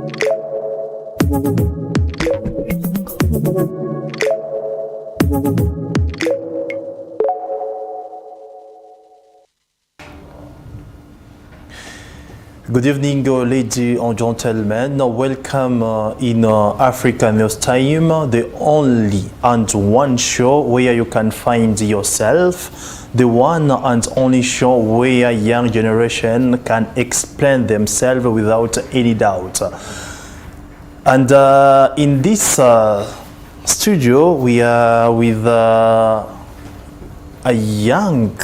Good evening, ladies and gentlemen. Welcome in African News Time, the only and one show where you can find yourself, the one and only show where young generation can explain themselves without any doubt. And in this studio, we are with a young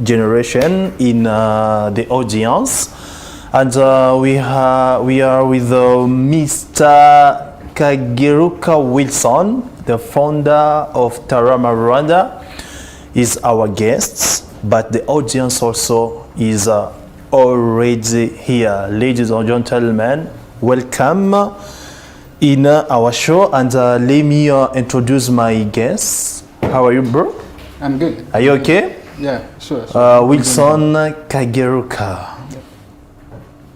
generation in the audience. And we are with Mr. Kageruka Wilson, the founder of Tarama Rwanda, is our guest, but the audience also is already here. Ladies and gentlemen, welcome in our show, and let me introduce my guests. How are you, bro? I'm good. Are you okay? Yeah, sure. Wilson Kageruka.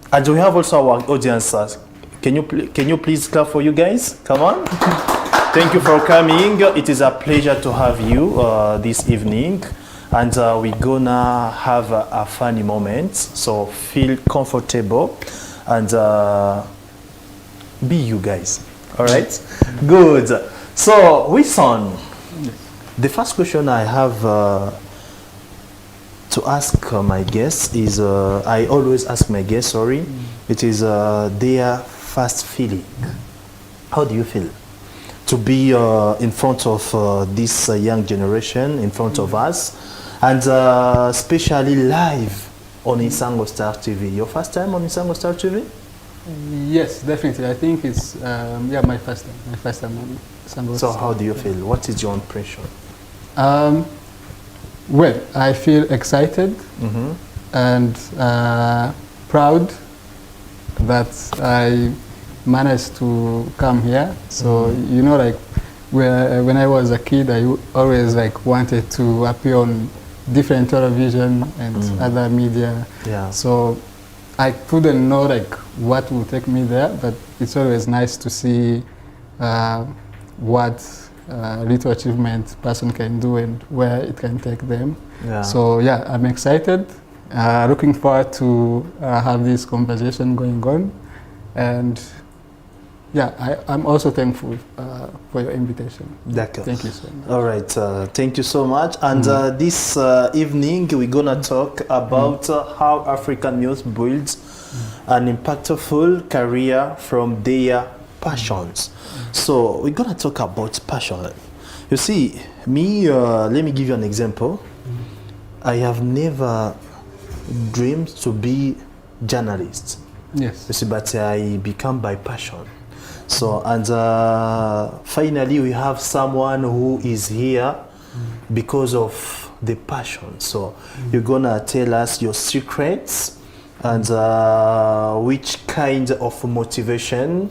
And we have also our audience. Can you please clap for you guys? Come on. Thank you for coming. It is a pleasure to have you this evening. And we're gonna have a funny moment. So feel comfortable and be you guys. All right? Good. So, Wilson, the first question I have to ask my guests is, I always ask my guests, it is their first feeling. How do you feel to be in front of this young generation, in front of us, and especially live on Isango Star TV? Your first time on Isango Star TV? Yes, definitely. I think it's my first time. My first time on Isango. So how do you feel? What is your impression? Well, I feel excited and proud that I managed to come here. So, you know, like when I was a kid, I always wanted to appear on different television and other media. Yeah. So I couldn't know what will take me there, but it's always nice to see what little achievement person can do and where it can take them. Yeah. So yeah, I'm excited, looking forward to have this conversation going on, and yeah, I'm also thankful for your invitation. Thank you so much. All right, thank you so much. And this evening we're gonna talk about how African youth builds an impactful career from their passions. So we're gonna talk about passion. You see, me, let me give you an example. I have never dreamed to be journalist. Yes. You see, but I become by passion. So, and finally we have someone who is here because of the passion. So you're gonna tell us your secrets and which kind of motivation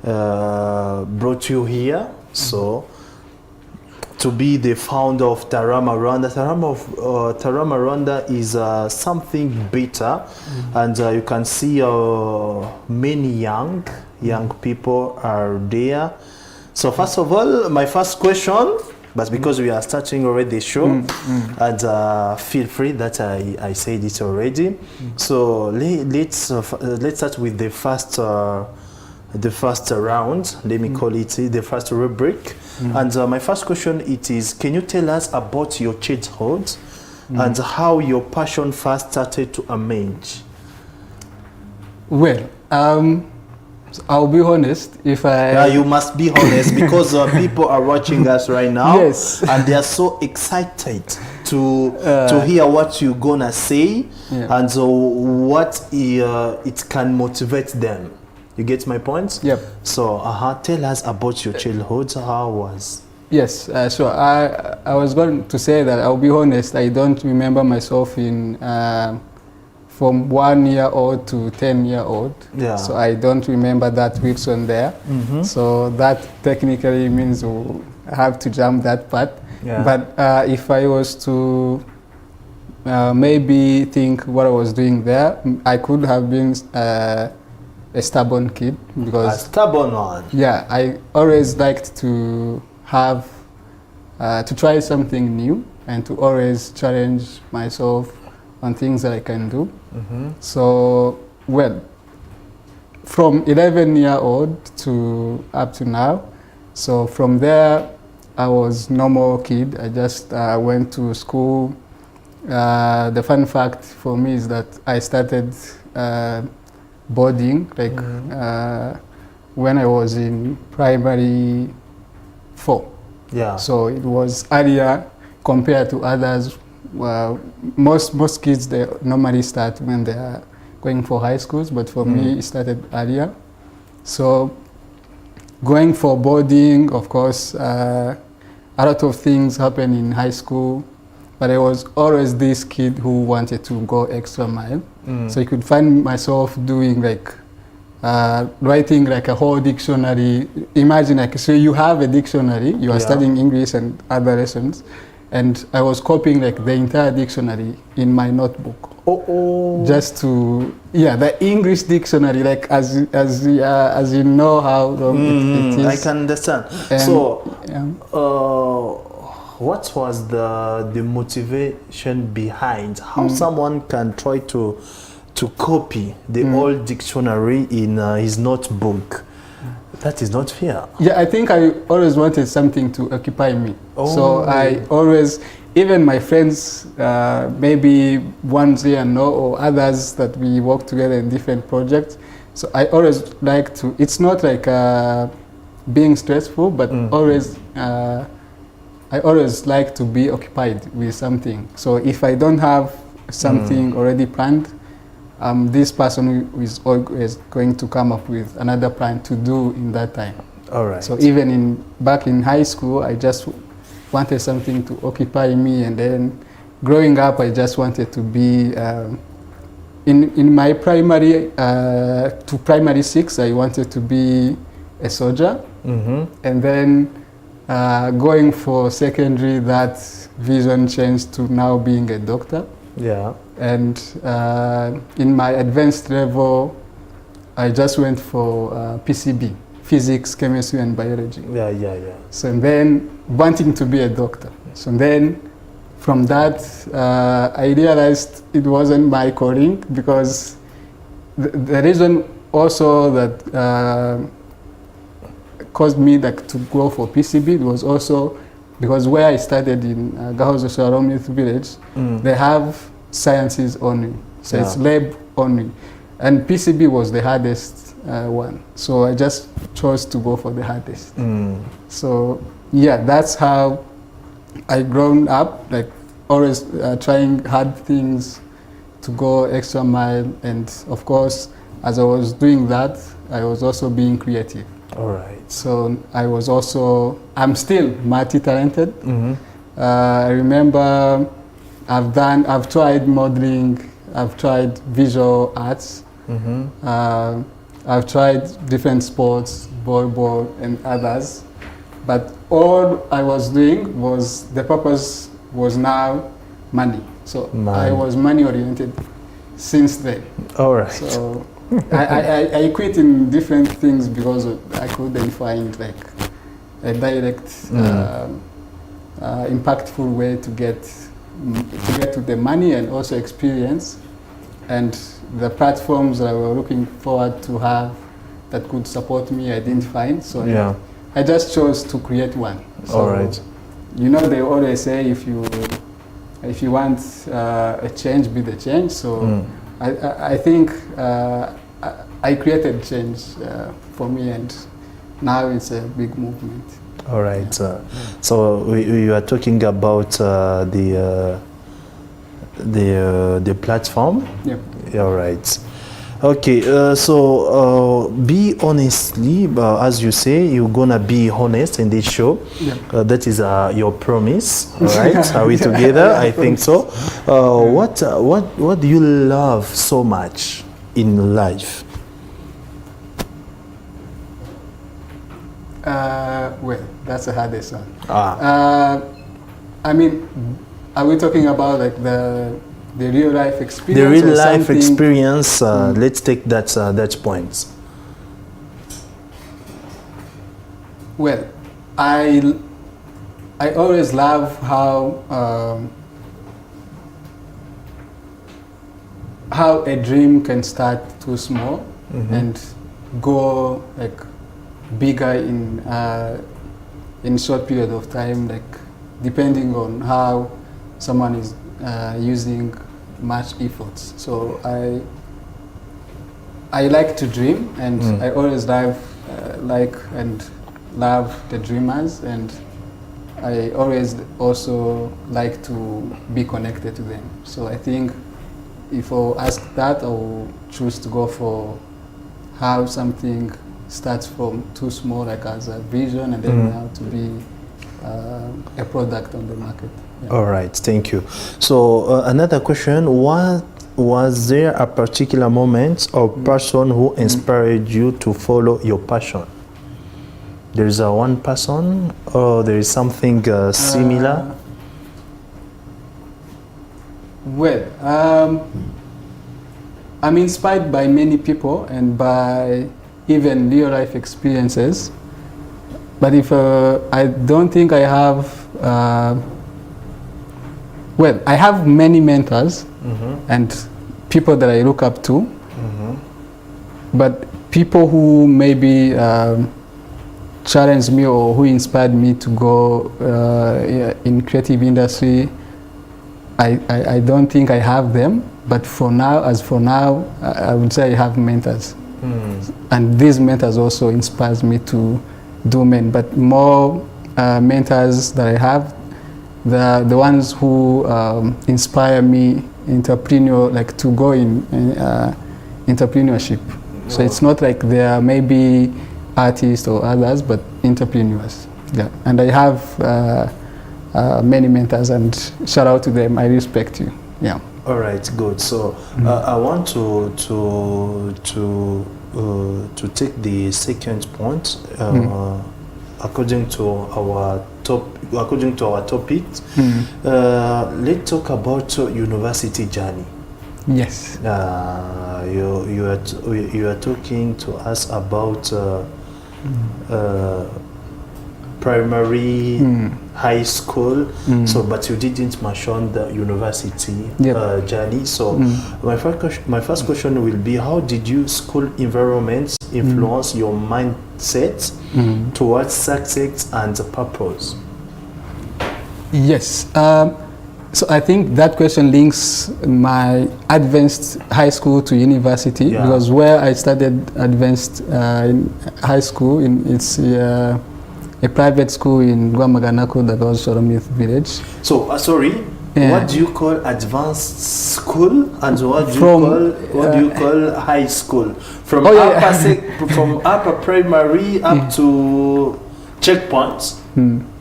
brought you here. So to be the founder of Tarama Rwanda. Tarama Rwanda is something better, and you can see many young people are there. So first of all, my first question, but because we are starting already the show, and feel free that I said it already. So let's start with the first round. Let me call it the first rubric. And my first question is, can you tell us about your childhood and how your passion first started to emerge? Well, I'll be honest. You must be honest, because people are watching us right now. Yes. And they are so excited to hear what you're gonna say, and what it can motivate them. You get my point? Yep. So, tell us about your childhood. How was? Yes. So I was going to say that I'll be honest. I don't remember myself in from 1 year old to 10-year-old. Yeah. So I don't remember that Wilson there. So that technically means we'll have to jump that part. Yeah. But if I was to maybe think what I was doing there, I could have been a stubborn kid A because stubborn one. yeah, I always liked to have to try something new and to always challenge myself on things that I can do. So, well, from 11-year-old to up to now, so from there, I was normal kid. I just went to school. The fun fact for me is that I started boarding like when I was in primary 4. Yeah. So it was earlier compared to others. Well, most kids they normally start when they are going for high schools, but for me it started earlier. So going for boarding, of course, a lot of things happen in high school, but I was always this kid who wanted to go extra mile. So I could find myself doing like writing like a whole dictionary. Imagine like, so you have a dictionary, you are studying English and other lessons, and I was copying like the entire dictionary in my notebook. Just to, the English dictionary, like as you know how long it is. I can understand. And, so, what was the motivation behind how someone can try to copy the old dictionary in his notebook? That is not fair. Yeah, I think I always wanted something to occupy me. So I always, even my friends, maybe ones here and no, or others that we work together in different projects. So I always like to, it's not like being stressful, but always, I always like to be occupied with something. So if I don't have something already planned, this person is always going to come up with another plan to do in that time. All right. So even back in high school, I just wanted something to occupy me, and then growing up, I just wanted to be in my primary to primary 6. I wanted to be a soldier, and then going for secondary, that vision changed to now being a doctor. Yeah. And in my advanced level, I just went for PCB, physics, chemistry, and biology. Yeah. So and then wanting to be a doctor. So then from that, I realized it wasn't my calling, because the reason also that caused me like to go for PCB was also because where I studied in Gahozo Shalom Youth Village, they have sciences only. So it's lab only. And PCB was the hardest one. So I just chose to go for the hardest. So yeah, that's how I grown up, like always trying hard things to go extra mile. And of course, as I was doing that, I was also being creative. All right. So I'm still multi-talented. I remember I've tried modeling, I've tried visual arts, I've tried different sports, volleyball and others. But all I was doing was, the purpose was now money. So I was money oriented since then. All right. So I quit in different things because I couldn't find like a direct, impactful way to get to the money and also experience, and the platforms that I was looking forward to have that could support me, I didn't find. So I just chose to create one. So, all right. You know, they always say if you want a change, be the change. So I think I created change for me, and now it's a big movement. All right. So we are talking about the platform. Yeah. All right. Okay. So be honestly, as you say, you're gonna be honest in this show. Yeah. That is your promise. All right. Are we together? I think so. What do you love so much in life? Well, that's a hardest one. I mean, are we talking about like the real life experience? The real life experience. Let's take that point. Well, I always love how a dream can start too small and go like bigger in short period of time, like depending on how someone is using much efforts. So I like to dream, and I always like and love the dreamers, and I always also like to be connected to them. So I think if I ask that, I will choose to go for how something starts from too small, like as a vision, and then how to be a product on the market. Yeah. All right, thank you. So another question, was there a particular moment or person who inspired you to follow your passion? There is a one person, or there is something similar? Well, I'm inspired by many people and by even real life experiences. But if I don't think I have, well, I have many mentors and people that I look up to. But people who maybe challenged me or who inspired me to go in creative industry, I don't think I have them. But for now, I would say I have mentors. And these mentors also inspires me to do men. But more mentors that I have, the ones who inspire me like to go in entrepreneurship. So it's not like they are maybe artists or others, but entrepreneurs. Yeah, and I have many mentors, and shout out to them. I respect you. Yeah. All right, good. So I want to take the second point. According to our topic, let's talk about university journey. Yes. You are talking to us about primary, high school. So, but you didn't mention the university journey. So, my first question will be: how did your school environments influence your mindset towards success and purpose? Yes. So I think that question links my advanced high school to university, because where I studied advanced in high school, it's a private school in Guamaganako, that was Shoreham Youth Village. So sorry, what do you call advanced school, and what do you call high school? From from upper primary up to checkpoints.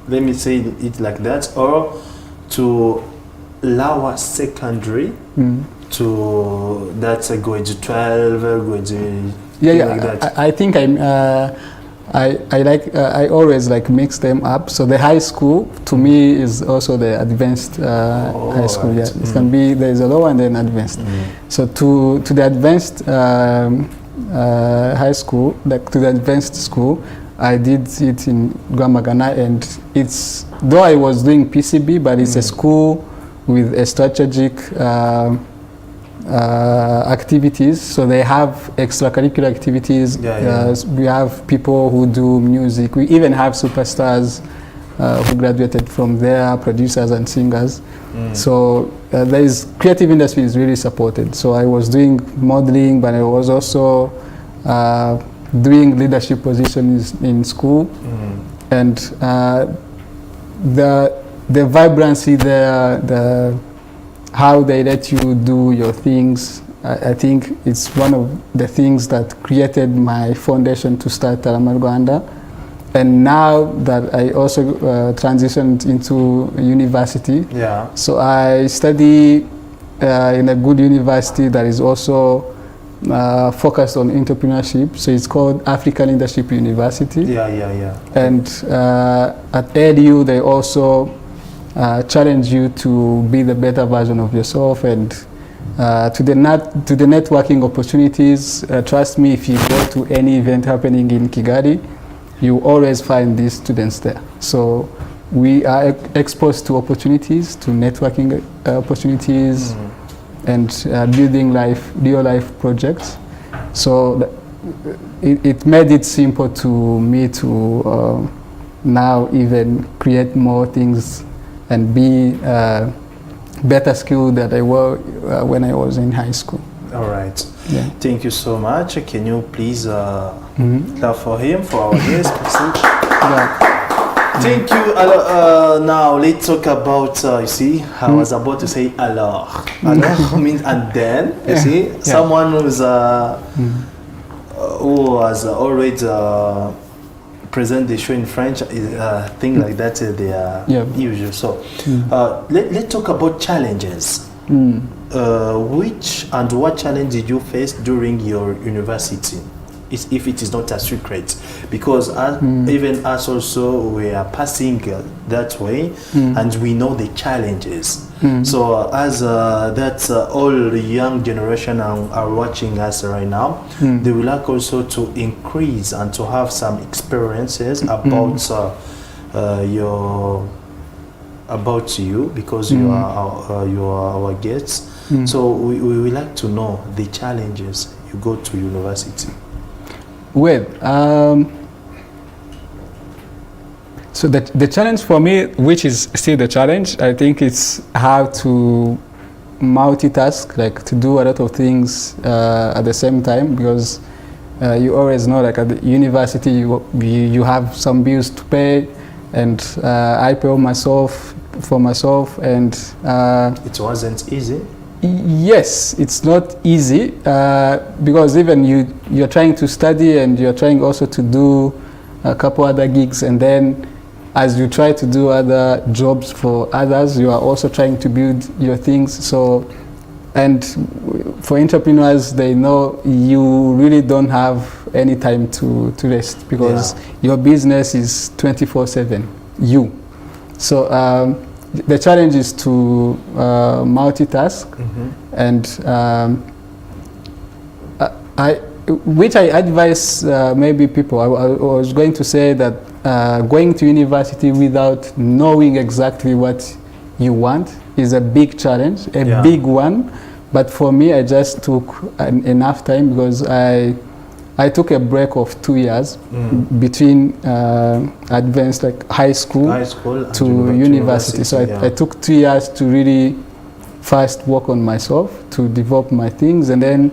Let me say it like that, or to lower secondary to that's a grade 12, grade like that. I think I always like mix them up. So the high school to me is also the advanced high school. Right. Yeah, it can be, there is a lower and then advanced. So to the advanced high school, like to the advanced school, I did it in Guamagana, and it's, though I was doing PCB, but it's a school with a strategic activities. So they have extracurricular activities. We have people who do music. We even have superstars who graduated from there, producers and singers. So there is, creative industry is really supported. So I was doing modeling, but I was also doing leadership positions in school. And the vibrancy there, how they let you do your things, I think it's one of the things that created my foundation to start Talamar Rwanda. And now that I also transitioned into university, so I study in a good university that is also focused on entrepreneurship. So it's called African Leadership University. And at ADU, they also challenge you to be the better version of yourself, and to the networking opportunities. Trust me, if you go to any event happening in Kigali, you always find these students there. So we are exposed to opportunities, to networking opportunities, and building real life projects. So it made it simple to me to now even create more things and be better skilled than I was when I was in high school. All right. Yeah. Thank you so much. Can you please clap for him, for our guest? Yeah. Thank you. Now let's talk about, you see, I was about to say alors. Alors means and then, you see, someone who's, who has already present the show in French, things like that, they are usual. So let's talk about challenges. Which and what challenge did you face during your university? If it is not a secret, because even us also, we are passing that way, and we know the challenges. So as that all the young generation are watching us right now, they will like also to increase and to have some experiences about about you, because you are our guests. So we would like to know the challenges you go to university. Well, so the challenge for me, which is still the challenge, I think it's how to multitask, like to do a lot of things at the same time, because you always know, like at the university, you have some bills to pay, and I pay for myself, and it wasn't easy. Yes, it's not easy because even you're trying to study and you're trying also to do a couple other gigs, and then as you try to do other jobs for others, you are also trying to build your things. So, and for entrepreneurs, they know you really don't have any time to rest, because your business is 24/7. So the challenge is to multitask, and which I advise maybe people. I was going to say that going to university without knowing exactly what you want is a big challenge, big one. But for me, I just took enough time, because I took a break of 2 years between advanced, like high school to university. So I took 2 years to really first work on myself, to develop my things, and then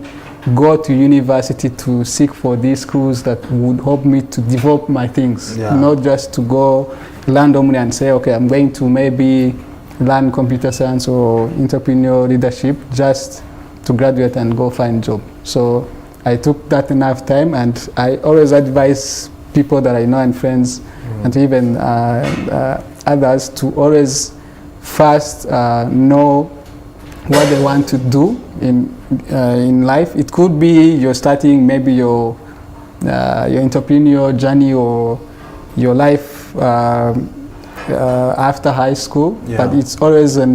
go to university to seek for these schools that would help me to develop my things, not just to go randomly and say, okay, I'm going to maybe learn computer science or entrepreneurial leadership just to graduate and go find a job. So I took that enough time, and I always advise people that I know and friends and even others to always first know what they want to do in life. It could be you're starting maybe your entrepreneurial journey or your life after high school, but it's always a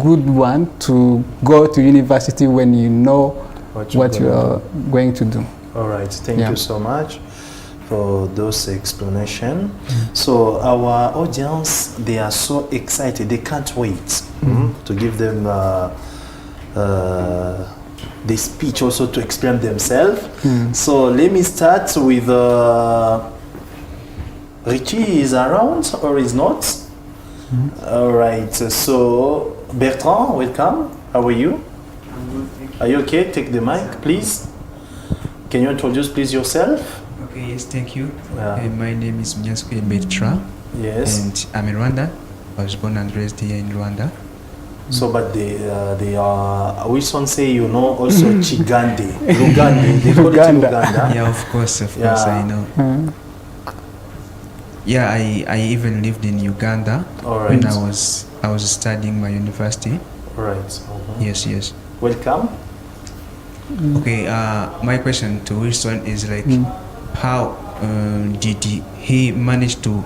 good one to go to university when you know what you are going to do. All right, thank you so much for those explanation. So our audience, they are so excited, they can't wait to give them the speech, also to explain themselves. So let me start with Richie. Is around or is not? All right, so Bertrand, welcome. How are you? Are you okay? Take the mic, please. Can you introduce, please, yourself? Okay, yes, thank you. My name is Mnyanswe Bertrand. Yes. And I'm in Rwanda. I was born and raised here in Rwanda. So, but they are, Wilson say, you know, also Chigande, Lugande, they call it Luganda. Yeah, of course, I know. Yeah, I even lived in Uganda when I was studying my university. All right. Yes. Welcome. Okay, my question to Wilson is like, how did he manage to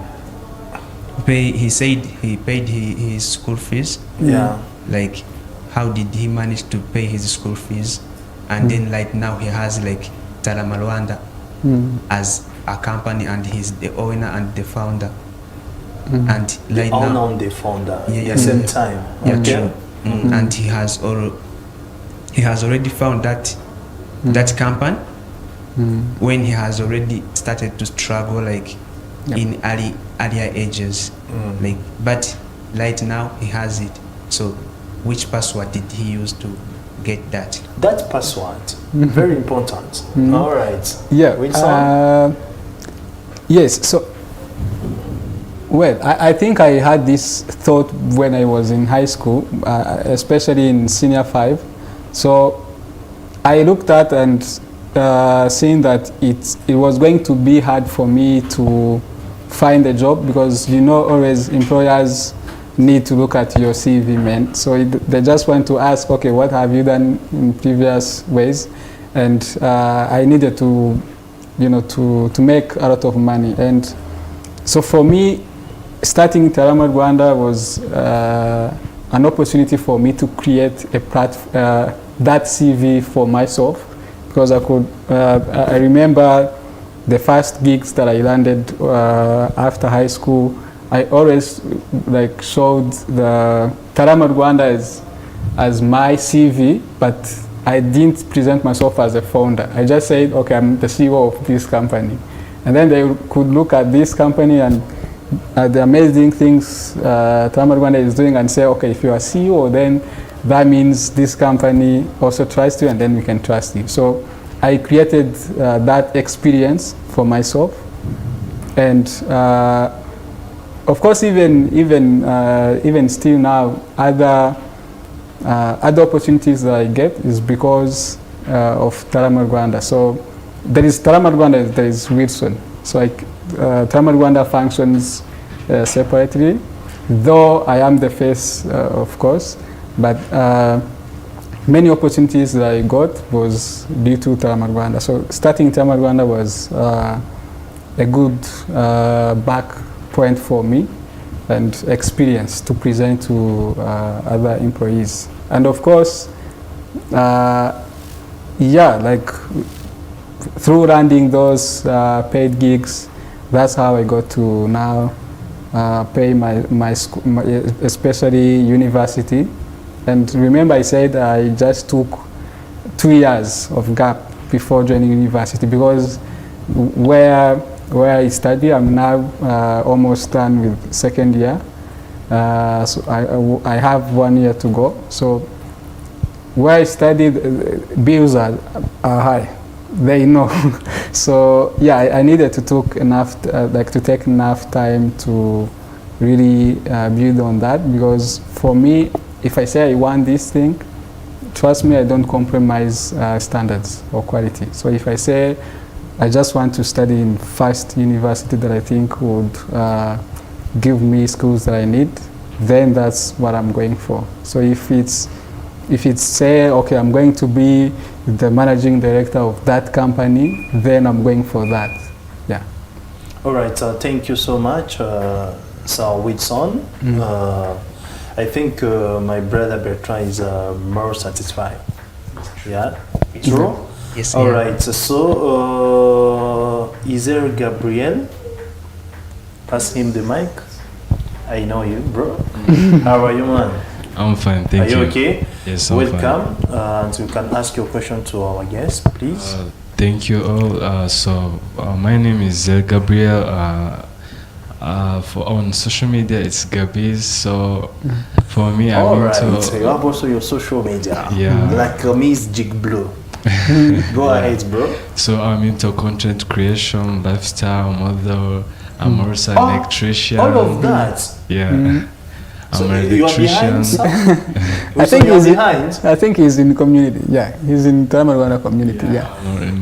pay? He said he paid his school fees. Yeah. Like, how did he manage to pay his school fees? And then like now he has like Talama Rwanda as a company and he's the owner and the founder. Mm. And The right owner now, and the founder Yeah, at yeah, the same yeah. time. yeah, Okay. true. And he has already found that company when he has already started to struggle like Yep. in earlier ages. Like, but right now he has it. So which password did he use to get that? That password, very important. All right. Yeah. Wilson? Yes. So, well, I think I had this thought when I was in high school, especially in senior 5. So, I looked at and seeing that it was going to be hard for me to find a job, because always employers need to look at your CV, man. So they just want to ask, okay, what have you done in previous ways? And I needed to, to make a lot of money. And so for me, starting Tarama Rwanda was an opportunity for me to create that CV for myself, because I remember the first gigs that I landed after high school. I always showed the Tarama Rwanda as my CV, but I didn't present myself as a founder. I just said, okay, I'm the CEO of this company. And then they could look at this company and the amazing things Tarama Rwanda is doing and say, okay, if you are CEO, then that means this company also trusts you, and then we can trust you. So I created that experience for myself. And of course, even still now, other opportunities that I get is because of Tarama Rwanda. So there is Tarama Rwanda, there is Wilson. So Tarama Rwanda functions separately, though I am the face, of course. But many opportunities that I got was due to Tarama Rwanda. So starting Tarama Rwanda was a good back point for me and experience to present to other employees. And of course, through landing those paid gigs, that's how I got to now pay my school, especially university. And remember, I said I just took 2 years of gap before joining university, because where I study, I'm now almost done with second year. So I have 1 year to go. So where I studied, bills are high. They know. So yeah, I needed to take enough time to really build on that, because for me, if I say I want this thing, trust me, I don't compromise standards or quality. So if I say I just want to study in first university that I think would give me skills that I need, then that's what I'm going for. So if it's say, okay, I'm going to be the managing director of that company, then I'm going for that. Yeah. All right. Thank you so much, Sir Wilson. I think my brother Bertrand is more satisfied. Yeah. True. Yes. All yeah. right. So, is there Gabriel? Pass him the mic. I know you, bro. How are you, man? I'm fine, thank you. Are you okay? Yes, I'm Welcome. And you can ask your question to our guest, please. Thank you all. My name is Zel Gabriel. On social media, it's Gabiz. So for me, All I'm right. into... You have also your social media. Yeah. Like Miss Jig Blue. Go ahead, bro. So I'm into content creation, lifestyle, model. I'm also an electrician. All of that. Yeah. So I'm an you are behind? electrician. I think he's behind. I think he's in community. Yeah, he's in Tarama Rwanda community. Yeah.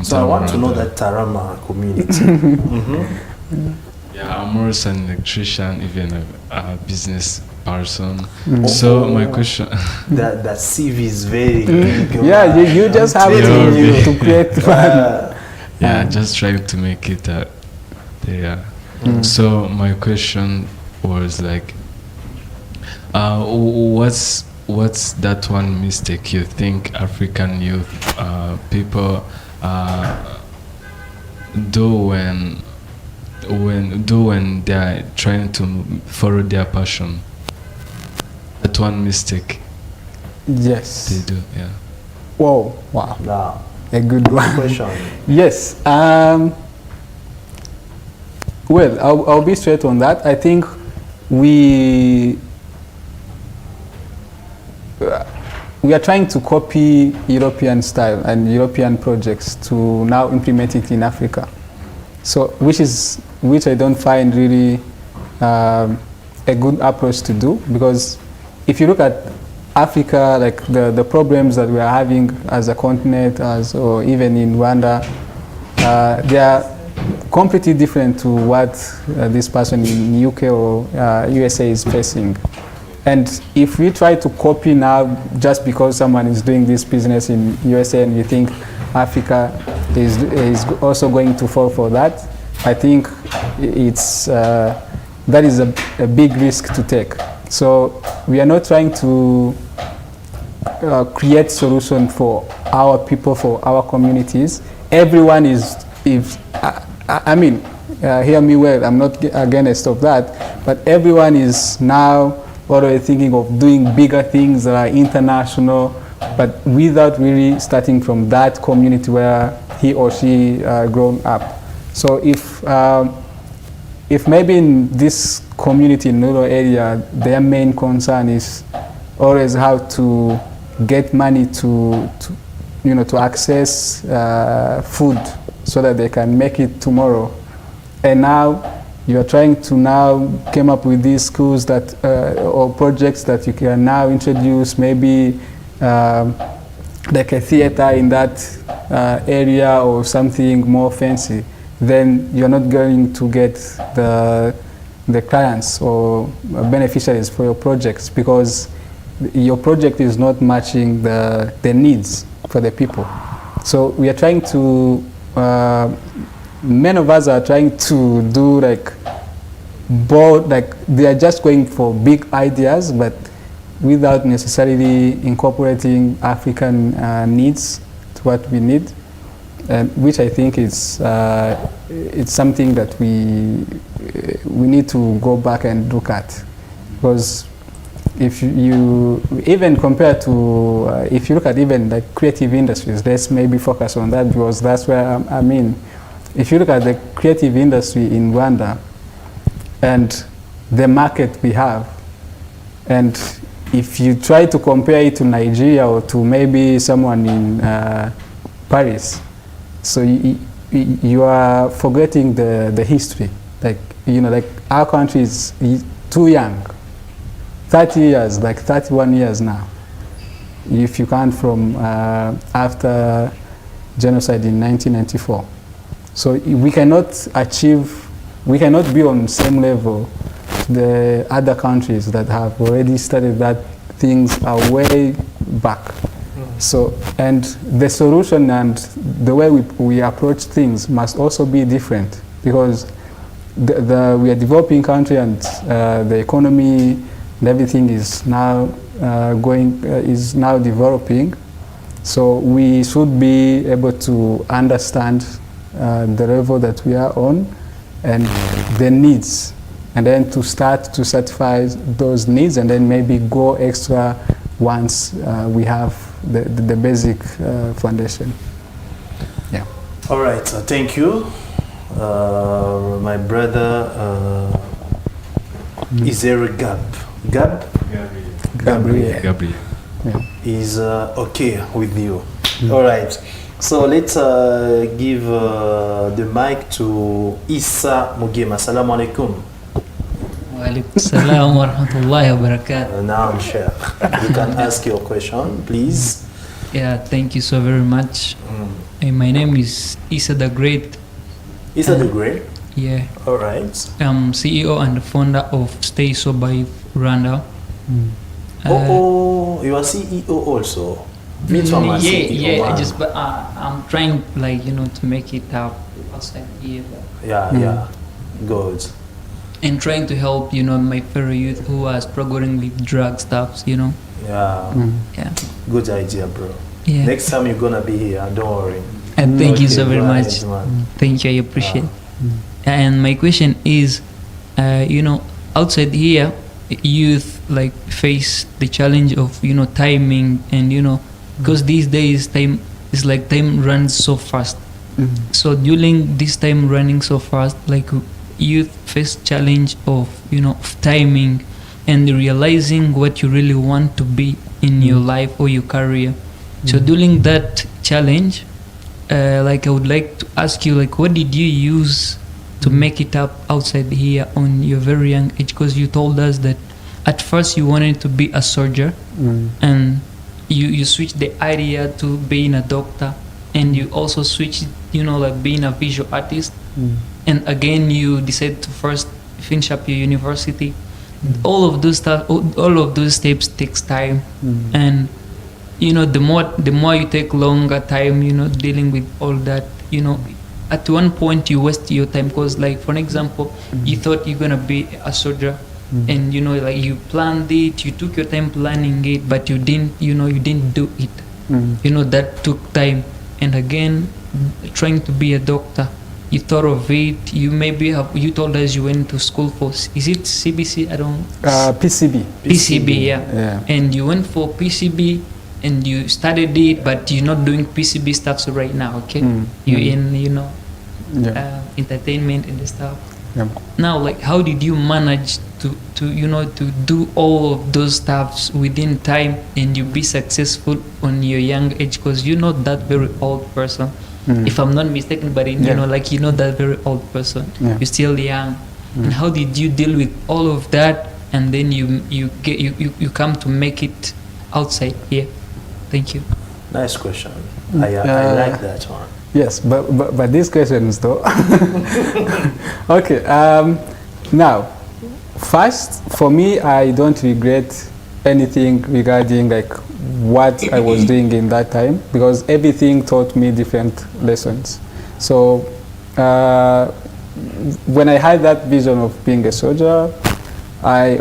So I want to know that Tarama community. Yeah, I'm also an electrician, even a business person. So my question... that CV is very big. Yeah, you just have to create fun. Yeah, just trying to make it there. So my question was like, what's that one mistake you think African youth people do when when they are trying to follow their passion? That one mistake Yes. they do. Yeah. Whoa, wow, Now, a good one. question. Yes. Well, I'll be straight on that. I think we are trying to copy European style and European projects to now implement it in Africa. So, which I don't find really a good approach to do, because if you look at Africa, like the problems that we are having as a continent, or even in Rwanda, they are completely different to what this person in UK or USA is facing. And if we try to copy now, just because someone is doing this business in USA and you think Africa is also going to fall for that, I think that is a big risk to take. So we are not trying to create solution for our people, for our communities. Everyone hear me well, I'm not against of that, but everyone is now already thinking of doing bigger things that are international, but without really starting from that community where he or she grown up. So if maybe in this community in rural area, their main concern is always how to get money to access food so that they can make it tomorrow. And now you are trying to now come up with these schools that or projects that you can now introduce, maybe like a theater in that area or something more fancy. Then you're not going to get the clients or beneficiaries for your projects, because your project is not matching the needs for the people. So we are trying to, many of us are trying to do like both, like they are just going for big ideas, but without necessarily incorporating African needs to what we need, which I think is it's something that we need to go back and look at, because if you even compare to if you look at even like creative industries, let's maybe focus on that, because that's where I mean, if you look at the creative industry in Rwanda and the market we have, and if you try to compare it to Nigeria or to maybe someone in Paris, so you are forgetting the history. Like, like our country is too young. 30 years, like 31 years now, if you count from after genocide in 1994. So we cannot be on the same level to the other countries that have already started that things are way back. So, and the solution and the way we approach things must also be different, because we are a developing country, and the economy and everything is now is now developing. So we should be able to understand the level that we are on and the needs, and then to start to satisfy those needs, and then maybe go extra once we have the basic foundation. Yeah. All right, thank you. My brother, is there a Gab? Gabriel. Yeah. Is okay with you. All right. So let's give the mic to Issa Mugema. Assalamu alaikum. Wa alaikum salam wa rahmatullahi wa barakatuh. Naam, Sheikh. You can ask your question, please. Yeah, thank you so very much. My name is Issa the Great. Issa the Great? Yeah. All right. I'm CEO and founder of Stay Sober Rwanda. You are CEO also. Me too, I'm a CEO. Yeah. But I'm trying, to make it out outside here. Yeah. Good. And trying to help, my fellow youth who are struggling with drug stuffs, Yeah. Yeah. Good idea, bro. Yeah. Next time you're gonna be here, don't worry. And thank you so very go much. ahead, man. Thank you, I appreciate. And my question is, outside here, youth like face the challenge of timing, and because these days time runs so fast. So during this time running so fast, like youth face challenge of of timing and realizing what you really want to be in your life or your career. So during that challenge, like I would like to ask you, like, what did you use to make it up outside here on your very young age? Because you told us that at first you wanted to be a soldier, and you switched the idea to being a doctor, and you also switched, like being a visual artist, and again you decided to first finish up your university. All of those stuff, all of those steps takes time, and the more you take longer time, dealing with all that, at one point you waste your time, because like for example, you thought you're gonna be a soldier, and like you planned it, you took your time planning it, but you didn't do it. That took time. And again, trying to be a doctor, you thought of it, you told us you went to school for, is it CBC? I don't PCB, yeah. And you went for PCB and you studied it, but you're not doing PCB stuff right now, okay? You're in entertainment and the stuff. Now, like, how did you manage to do all of those stuffs within time, and you be successful on your young age? Because you're not that very old person, if I'm not mistaken, but you're not that very old person. You're still young. And how did you deal with all of that, and then you come to make it outside here? Thank you. Nice question. I like that one. Yes, but these questions though. Okay. Now, first, for me, I don't regret anything regarding like what I was doing in that time, because everything taught me different lessons. So when I had that vision of being a soldier, I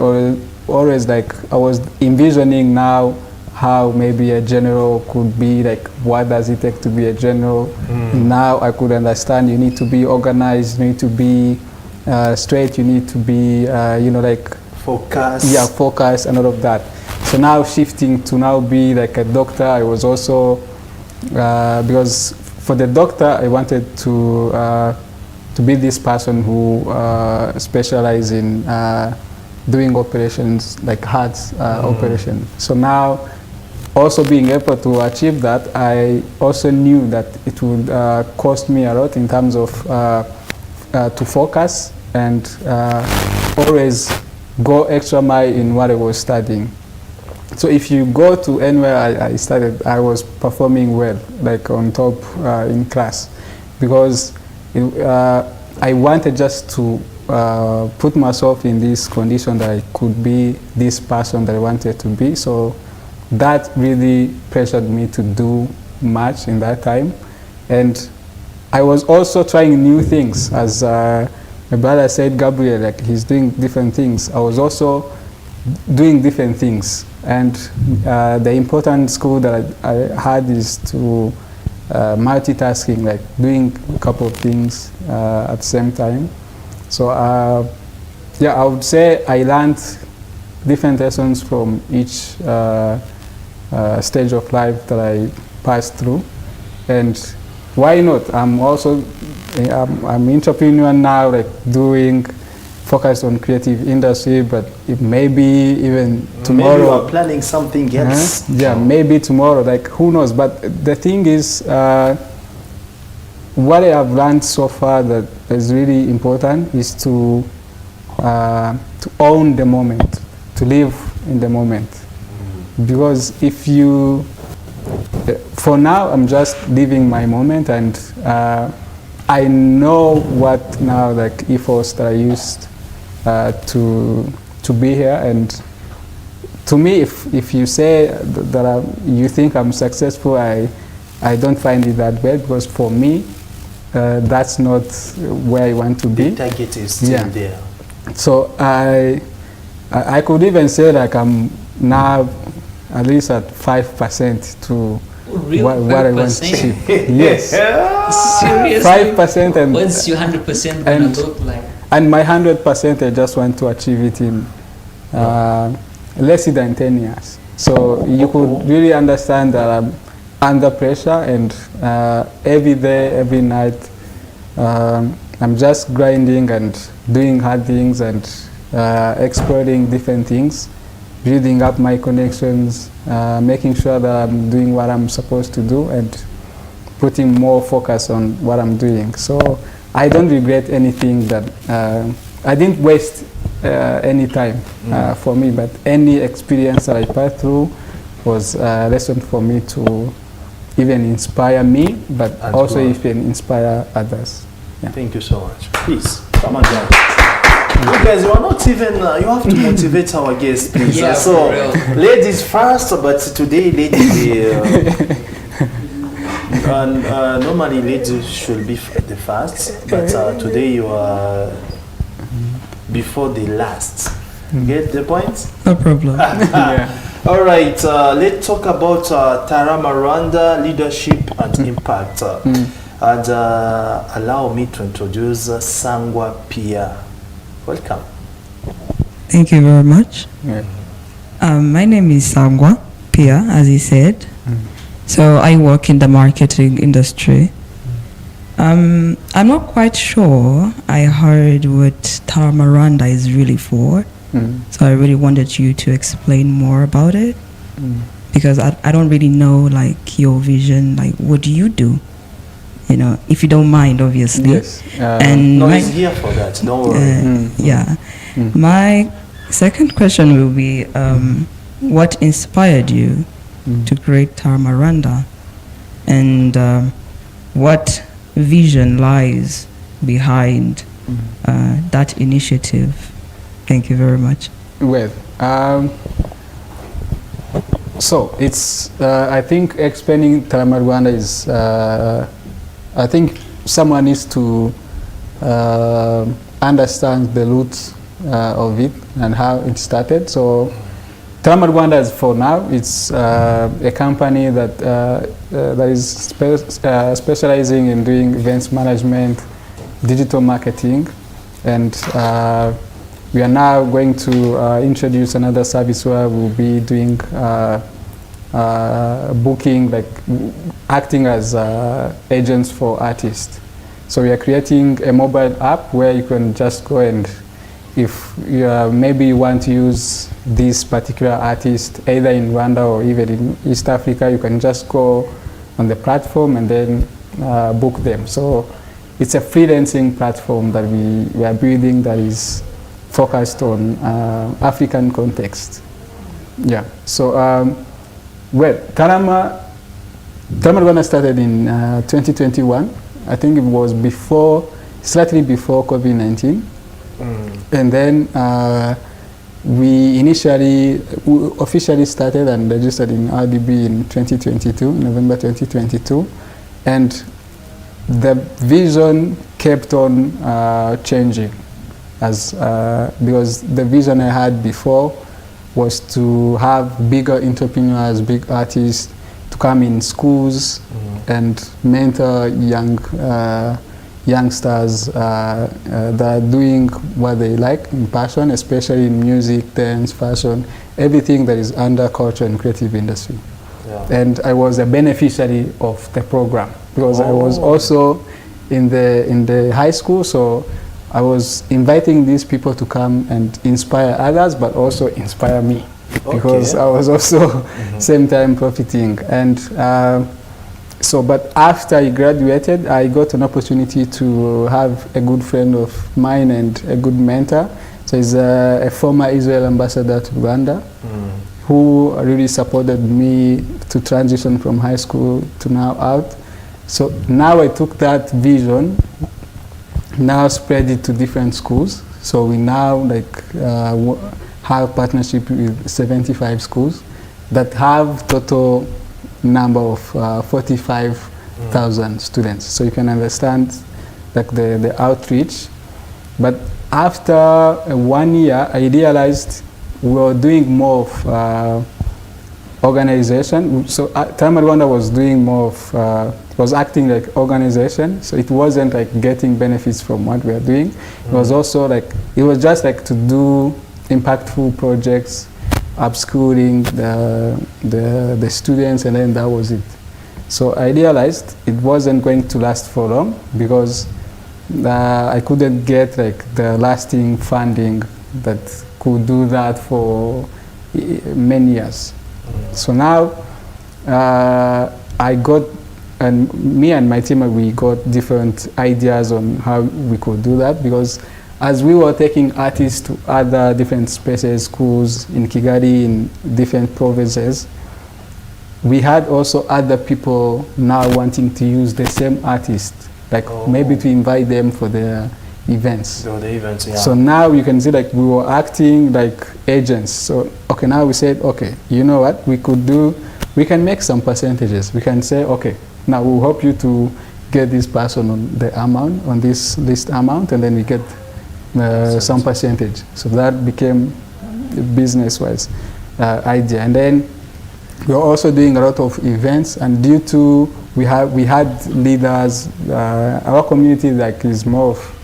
always I was envisioning now how maybe a general could be, like what does it take to be a general. Now I could understand you need to be organized, you need to be straight, you need to be focus. Focus and all of that. So now shifting to now be like a doctor, I was also because for the doctor I wanted to be this person who specializes in doing operations, like heart operation. So now, also being able to achieve that, I also knew that it would cost me a lot in terms of to focus and always go extra mile in what I was studying. So if you go to anywhere I studied, I was performing well, like on top in class, because I wanted just to put myself in this condition that I could be this person that I wanted to be. So that really pressured me to do much in that time. And I was also trying new things. As my brother said, Gabriel, like he's doing different things. I was also doing different things. And the important skill that I had is to multitasking, like doing a couple of things at the same time. So I would say I learned different lessons from each stage of life that I passed through. And why not? I'm also I'm entrepreneur now, like focused on creative industry, but it may be even tomorrow. Maybe you are planning something else. Maybe tomorrow, like who knows? But the thing is, what I have learned so far that is really important is to own the moment, to live in the moment. Because if you, for now, I'm just living my moment, and I know what now, like ethos that I used to be here. And to me, if you say that you think I'm successful, I don't find it that bad, because for me, that's not where I want to be. The target is still there. So I could even say like I'm now at least at 5% to Real what I want to 5%? achieve. Yes, Seriously? 5%, and What's your 100% gonna and- look like? and my 100%, I just want to achieve it in less than 10 years. So you could really understand that I'm under pressure, and every day, every night, I'm just grinding and doing hard things and exploring different things, building up my connections, making sure that I'm doing what I'm supposed to do, and putting more focus on what I'm doing. So I don't regret anything that I didn't waste any time for me, but any experience that I passed through was a lesson for me to even inspire me, but And also grow. even inspire others. Yeah. Thank you so much. Please, come on down. You guys, you are not even, you have to motivate our guests, please. Yeah, So, for real. ladies first, but today, ladies, normally ladies should be the first, but today you are before the last. Get the point? No problem. Yeah. All right, let's talk about Taramaranda leadership and impact. And allow me to introduce Sangwa Pia. Welcome. Thank you very much. Yeah. My name is Sangwa Pia, as he said. So I work in the marketing industry. I'm not quite sure I heard what Taramaranda is really for. So I really wanted you to explain more about it, because I don't really know like your vision, like what do you do? You know, if you don't mind, obviously. Yes. And No, my- he's here for that. Don't worry. yeah. My second question will be, what inspired you to create Taramaranda, and what vision lies behind that initiative? Thank you very much. Well, so it's, I think explaining Taramaranda is, I think someone needs to understand the roots of it and how it started. So Taramaranda is, for now, it's a company that that is specializing in doing events management, digital marketing, and we are now going to introduce another service where we'll be doing booking, like acting as agents for artists. So we are creating a mobile app where you can just go, and if you maybe you want to use this particular artist either in Rwanda or even in East Africa, you can just go on the platform and then book them. So it's a freelancing platform that we are building that is focused on African context. Yeah. So well, Taramaranda started in 2021. I think it was slightly before COVID-19. And then we officially started and registered in RDB in 2022, November 2022. And the vision kept on changing, because the vision I had before was to have bigger entrepreneurs, big artists to come in schools and mentor youngsters that are doing what they like in passion, especially in music, dance, fashion, everything that is under culture and creative industry. Yeah. And I was a beneficiary of the program because I was also in the high school, so I was inviting these people to come and inspire others, but also inspire me, because I was also same time profiting. And so, but after I graduated, I got an opportunity to have a good friend of mine and a good mentor. So he's a former Israel ambassador to Rwanda, who really supported me to transition from high school to now out. So now I took that vision, now spread it to different schools. So we now have partnership with 75 schools that have total number of 45,000 students. So you can understand the outreach. But after 1 year, I realized we were doing more of organization. So Time Rwanda was doing more of, was acting like organization. So it wasn't like getting benefits from what we are doing. It was also like, it was just like to do impactful projects, upskilling the students, and then that was it. So I realized it wasn't going to last for long because I couldn't get like the lasting funding that could do that for many years. So now I got, and me and my team, we got different ideas on how we could do that, because as we were taking artists to other different spaces, schools in Kigali, in different provinces, we had also other people now wanting to use the same artist, like maybe to invite them for their events. So the events, yeah. So now you can see like we were acting like agents. So okay, now we said, okay, you know what we could do? We can make some percentages. We can say, okay, now we'll help you to get this person on the amount, on this list amount, and then we get some percentage. So that became a business-wise idea. And then we are also doing a lot of events, and due to we had leaders. Our community like is more of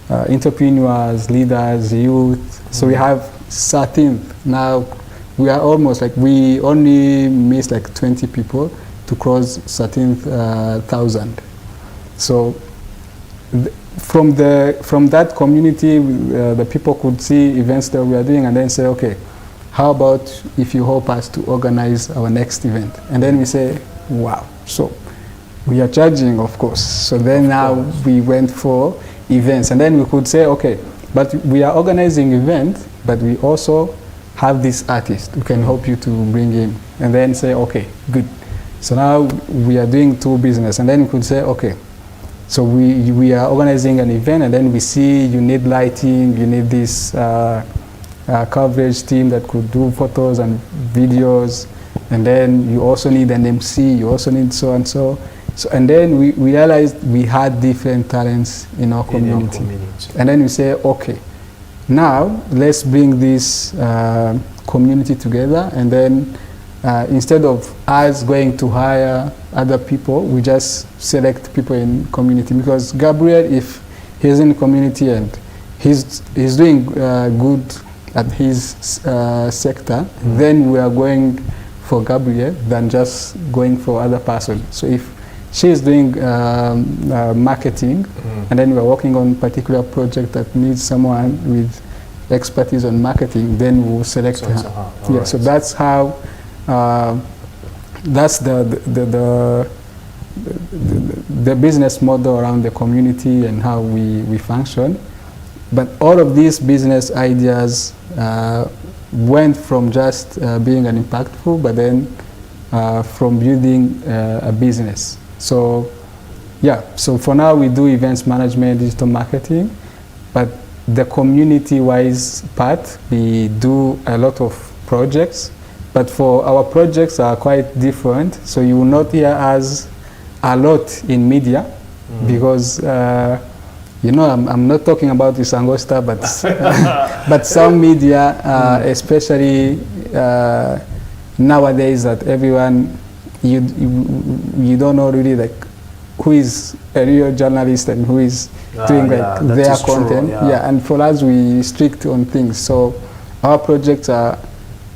entrepreneurs, leaders, youth. So we have 13 now. We are almost like, we only miss like 20 people to cross 13,000. So from that community, the people could see events that we are doing and then say, okay, how about if you help us to organize our next event? And then we say, wow, so we are charging, of course. So then now we went for events, and then we could say, okay, but we are organizing events, but we also have this artist who can help you to bring in, and then say, okay, good. So now we are doing two business, and then we could say, okay, so we are organizing an event, and then we see you need lighting, you need this coverage team that could do photos and videos, and then you also need an MC, you also need so and so. So, and then we realized we had different talents in our community. And then we say, okay, now let's bring this community together, and then instead of us going to hire other people, we just select people in community. Because Gabriel, if he's in community and he's doing good at his sector, then we are going for Gabriel than just going for other person. So if she is doing marketing, and then we are working on a particular project that needs someone with expertise on marketing, then we'll select her. Yeah, right. So that's how, that's the business model around the community and how we function. But all of these business ideas went from just being an impactful, but then from building a business. So yeah, so for now we do events management, digital marketing, but the community-wise part, we do a lot of projects, but for our projects are quite different. So you will not hear us a lot in media, because you know, I'm not talking about Isango Star, but but some media, especially nowadays, that everyone, you don't know really like who is a real journalist and who is doing like their content. True, yeah, and for us, we strict on things. So our projects are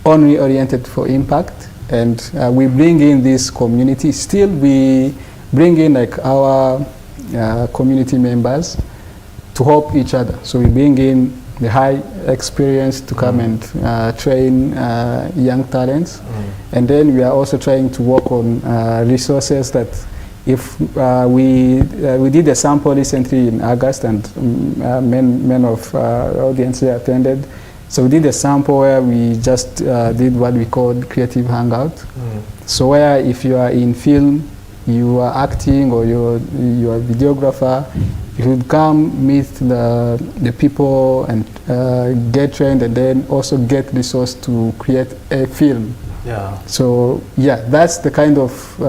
only oriented for impact, and we bring in this community. Still, we bring in like our community members to help each other. So we bring in the high experience to come and train young talents. And then we are also trying to work on resources that if we did a sample recently in August, and many of our audience here attended. So we did a sample where we just did what we called creative hangout. So where if you are in film, you are acting, or you're a videographer, you would come meet the people and get trained, and then also get resource to create a film. Yeah. So yeah, that's the kind of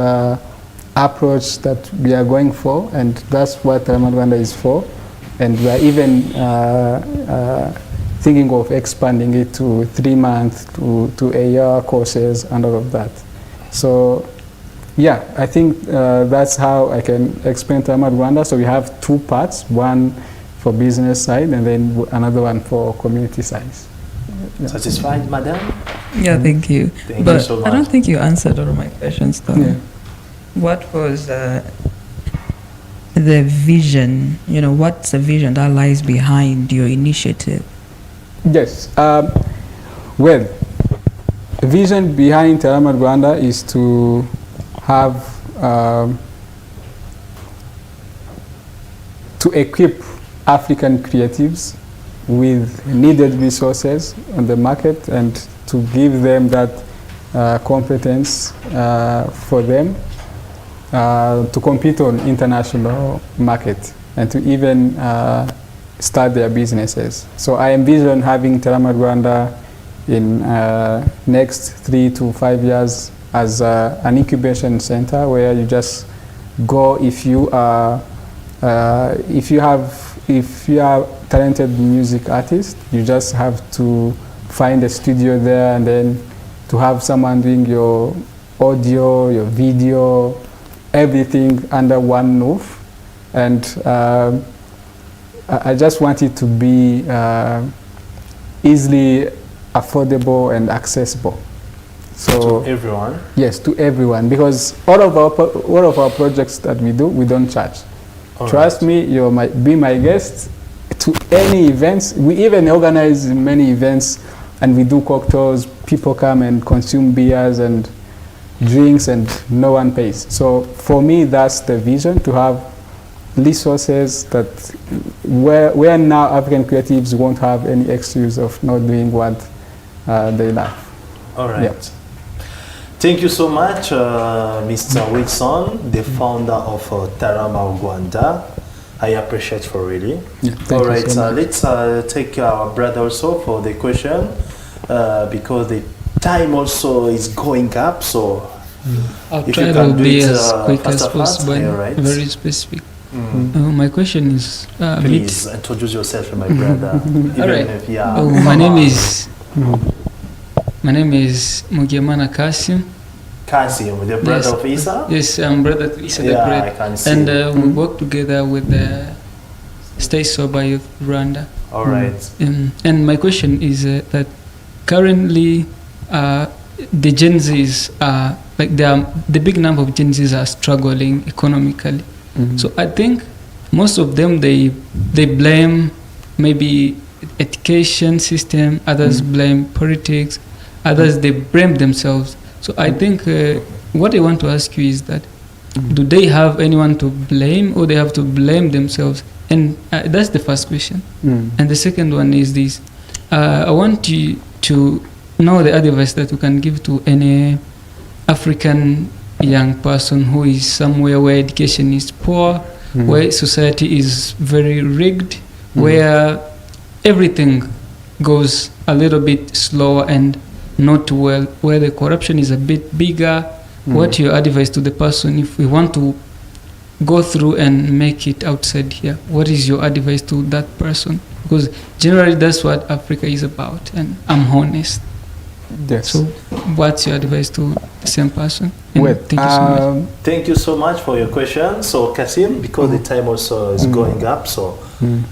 approach that we are going for, and that's what Time Rwanda is for. And we are even thinking of expanding it to 3-month to a year courses and all of that. So yeah, I think that's how I can explain Tarama Rwanda. So we have 2 parts, one for business side and then another one for community size. Satisfied, madam? Yeah, thank you. Thank But you so I don't much. think you answered all of my questions, though. Yeah. What was the vision? You know, what's the vision that lies behind your initiative? Yes. Well, the vision behind Tarama Rwanda is to have to equip African creatives with needed resources on the market and to give them that competence for them to compete on international market and to even start their businesses. So I envision having Tarama Rwanda in next 3 to 5 years as an incubation center where you just go if you are talented music artist, you just have to find a studio there and then to have someone doing your audio, your video, everything under one roof. And I just want it to be easily affordable and accessible. So To everyone. yes, to everyone, because all of our projects that we do, we don't charge. All Trust me, be my guest to any events. We even organize many events and we do cocktails. People come and consume beers and drinks and no one pays. So for me, that's the vision, to have resources that where now African creatives won't have any excuse of not doing what they love. All right. Yeah. Thank you so much, Mr. Wilson, the founder of Tarama Rwanda. I appreciate for really. Yeah, thank All you right, so much. let's take our brother also for the question because the time also is going up. So I'll if try you to can do be it as quick as fast, possible yeah, and right. very specific. Mm. My question is a bit. Please introduce yourself, my brother. Even All right. if you are Oh, my name is Mugemana Kasim. Kasim, the brother Yes. of Isa. Yes, I'm brother to Isa the Yeah, I Great, can see. and we work together with the Stay Sober Youth Rwanda. All right. And my question is that currently the Gen Zs are like the big number of Gen Zs are struggling economically. So I think most of them they blame maybe education system, others blame politics, others they blame themselves. So I think what I want to ask you is that do they have anyone to blame or they have to blame themselves? And that's the first question. And the second one is this. I want you to know the advice that you can give to any African young person who is somewhere where education is poor, where society is very rigged, where everything goes a little bit slower and not well, where the corruption is a bit bigger. What your advice to the person if we want to go through and make it outside here? What is your advice to that person? Because generally that's what Africa is about, and I'm honest. Yes. So what's your advice to the same person? And Well, thank you so much. Thank you so much for your question. So Kasim, because the time also is going up, so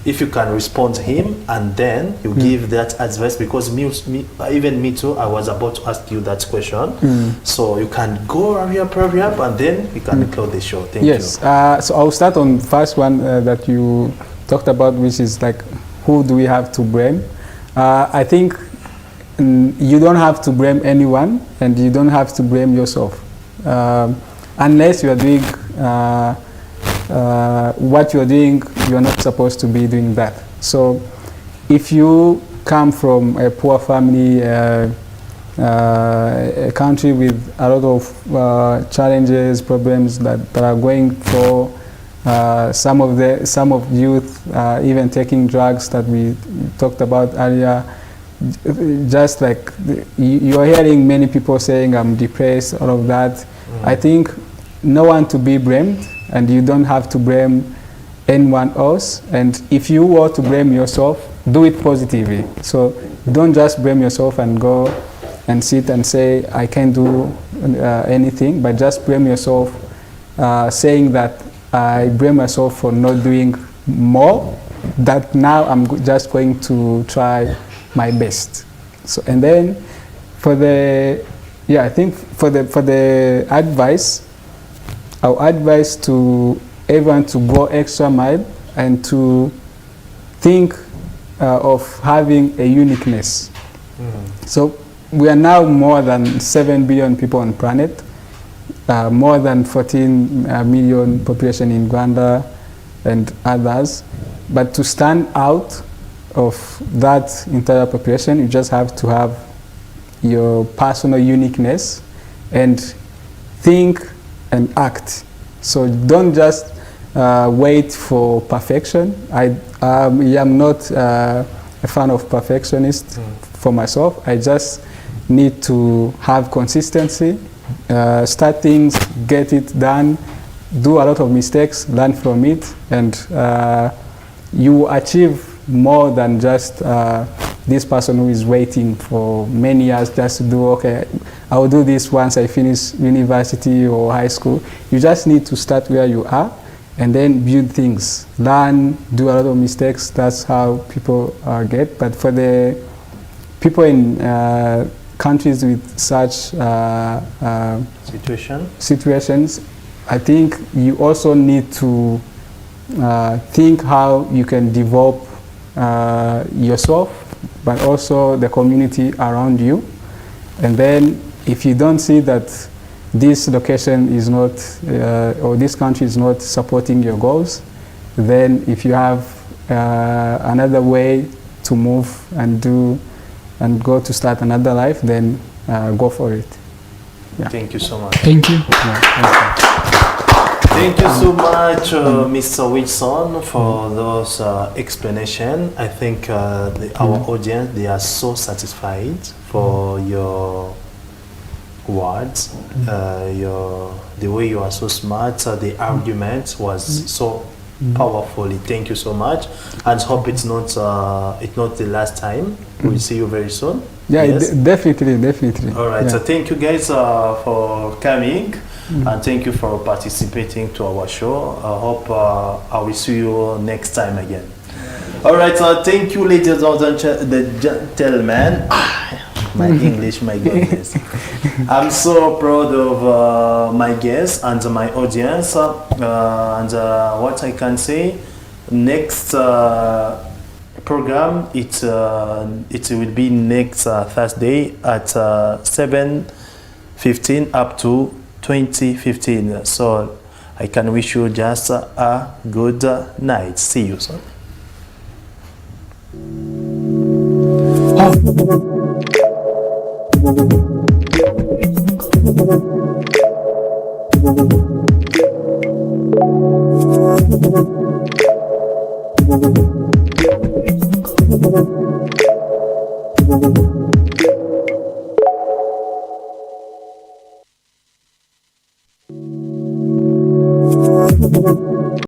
if you can respond to him and then you give that advice, because even me too, I was about to ask you that question. So you can go hurry up, and then you can close the show. Thank Yes. you. So I'll start on first one that you talked about, which is like, who do we have to blame? I think you don't have to blame anyone, and you don't have to blame yourself, unless you are doing what you are doing. You are not supposed to be doing that. So, if you come from a poor family, a country with a lot of challenges, problems that are going for. Some of youth even taking drugs that we talked about earlier. Just like you are hearing many people saying I'm depressed, all of that. I think no one to be blamed, and you don't have to blame anyone else. And if you were to blame yourself, do it positively. So don't just blame yourself and go and sit and say, I can't do anything, but just blame yourself, saying that I blame myself for not doing more, that now I'm just going to try my best. So, and then for the, I think for the advice, I'll advise to everyone to go extra mile and to think of having a uniqueness. So we are now more than 7 billion people on planet, more than 14 million population in Uganda and others. But to stand out of that entire population, you just have to have your personal uniqueness and think and act. So don't just wait for perfection. I am not a fan of perfectionist for myself. I just need to have consistency, start things, get it done, do a lot of mistakes, learn from it, and you achieve more than just this person who is waiting for many years just to do, okay, I will do this once I finish university or high school. You just need to start where you are and then build things, learn, do a lot of mistakes. That's how people get. But for the people in countries with such situations, I think you also need to think how you can develop yourself, but also the community around you. And then if you don't see that this location is not, or this country is not supporting your goals, then if you have another way to move and do, and go to start another life, then go for it. Yeah. Thank you so much. Thank you. Yeah, thank you. Thank you so much, Mr. Wilson, for those explanation. I think our audience, they are so satisfied for your words, the way you are so smart. The argument was so powerfully. Thank you so much, and hope it's not the last time. We'll see you very soon. Yeah, Yes? definitely. All right. Yeah. So thank you guys for coming, and thank you for participating to our show. I hope I will see you next time again. All right. So thank you, ladies and gentlemen. My English, my goodness. I'm so proud of my guests and my audience. And what I can say, next program, it will be next Thursday at 7:15 up to 20:15. So I can wish you just a good night. See you soon. Thank you.